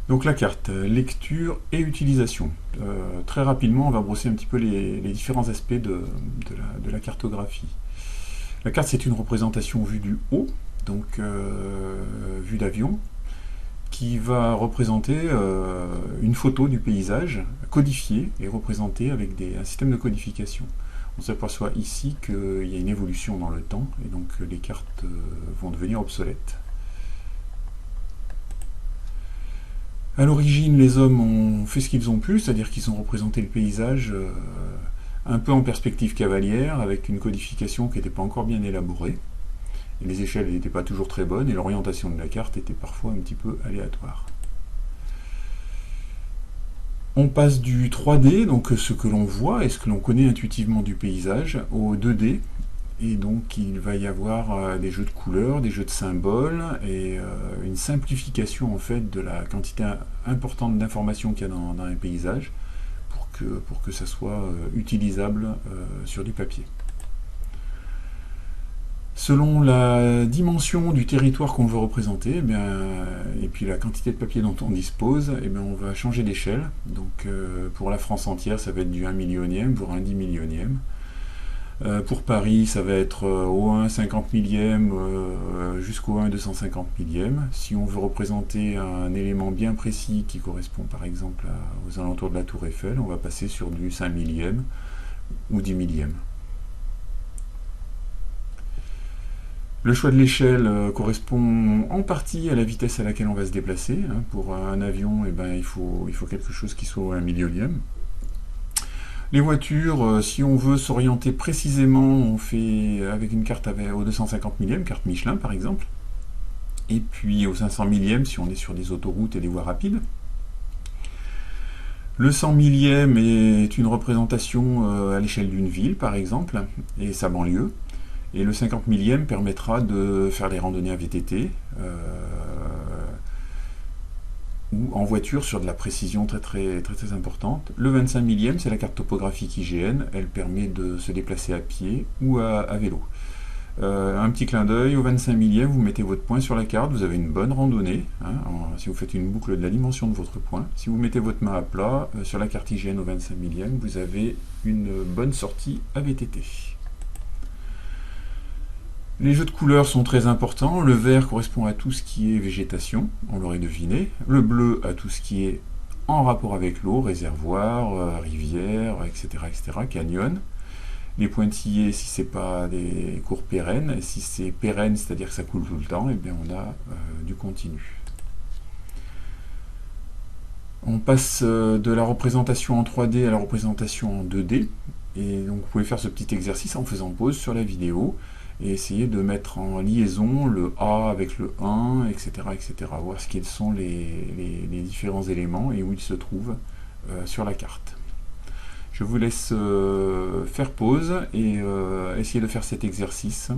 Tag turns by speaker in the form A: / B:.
A: Donc la carte, lecture et utilisation. Très rapidement, on va brosser un petit peu les différents aspects de la cartographie. La carte, c'est une représentation vue du haut, donc vue d'avion, qui va représenter une photo du paysage codifiée et représentée avec un système de codification. On s'aperçoit ici qu'il y a une évolution dans le temps et donc les cartes vont devenir obsolètes. À l'origine, les hommes ont fait ce qu'ils ont pu, c'est-à-dire qu'ils ont représenté le paysage un peu en perspective cavalière, avec une codification qui n'était pas encore bien élaborée. Et les échelles n'étaient pas toujours très bonnes, et l'orientation de la carte était parfois un petit peu aléatoire. On passe du 3D, donc ce que l'on voit et ce que l'on connaît intuitivement du paysage, au 2D. Et donc il va y avoir des jeux de couleurs, des jeux de symboles et une simplification en fait de la quantité importante d'informations qu'il y a dans un paysage pour que ça soit utilisable sur du papier. Selon la dimension du territoire qu'on veut représenter, eh bien, et puis la quantité de papier dont on dispose, eh bien, on va changer d'échelle. Donc pour la France entière, ça va être du 1 millionième, voire un 10 millionième. Pour Paris, ça va être au 1 50 millième jusqu'au 1 250 millième. Si on veut représenter un élément bien précis qui correspond par exemple aux alentours de la Tour Eiffel, on va passer sur du 5 millième ou 10 millième. Le choix de l'échelle correspond en partie à la vitesse à laquelle on va se déplacer. Pour un avion, eh ben, il faut quelque chose qui soit au 1 millionième. Les voitures, si on veut s'orienter précisément, on fait avec une carte au 250 millième, carte Michelin par exemple, et puis au 500 millième si on est sur des autoroutes et des voies rapides. Le 100 millième est une représentation à l'échelle d'une ville par exemple, et sa banlieue. Et le 50 millième permettra de faire des randonnées à VTT, ou en voiture sur de la précision très importante. Le 25 millième, c'est la carte topographique IGN, elle permet de se déplacer à pied ou à vélo. Un petit clin d'œil, au 25 millième, vous mettez votre point sur la carte, vous avez une bonne randonnée, si vous faites une boucle de la dimension de votre point. Si vous mettez votre main à plat, sur la carte IGN au 25 millième, vous avez une bonne sortie à VTT. Les jeux de couleurs sont très importants. Le vert correspond à tout ce qui est végétation, on l'aurait deviné. Le bleu à tout ce qui est en rapport avec l'eau, réservoir, rivière, etc., canyon. Les pointillés, si c'est pas des cours pérennes, si c'est pérenne, c'est-à-dire que ça coule tout le temps, eh bien on a du continu. On passe de la représentation en 3D à la représentation en 2D. Et donc vous pouvez faire ce petit exercice en faisant pause sur la vidéo et essayer de mettre en liaison le A avec le 1, etc., voir quels sont les différents éléments et où ils se trouvent sur la carte. Je vous laisse faire pause et essayer de faire cet exercice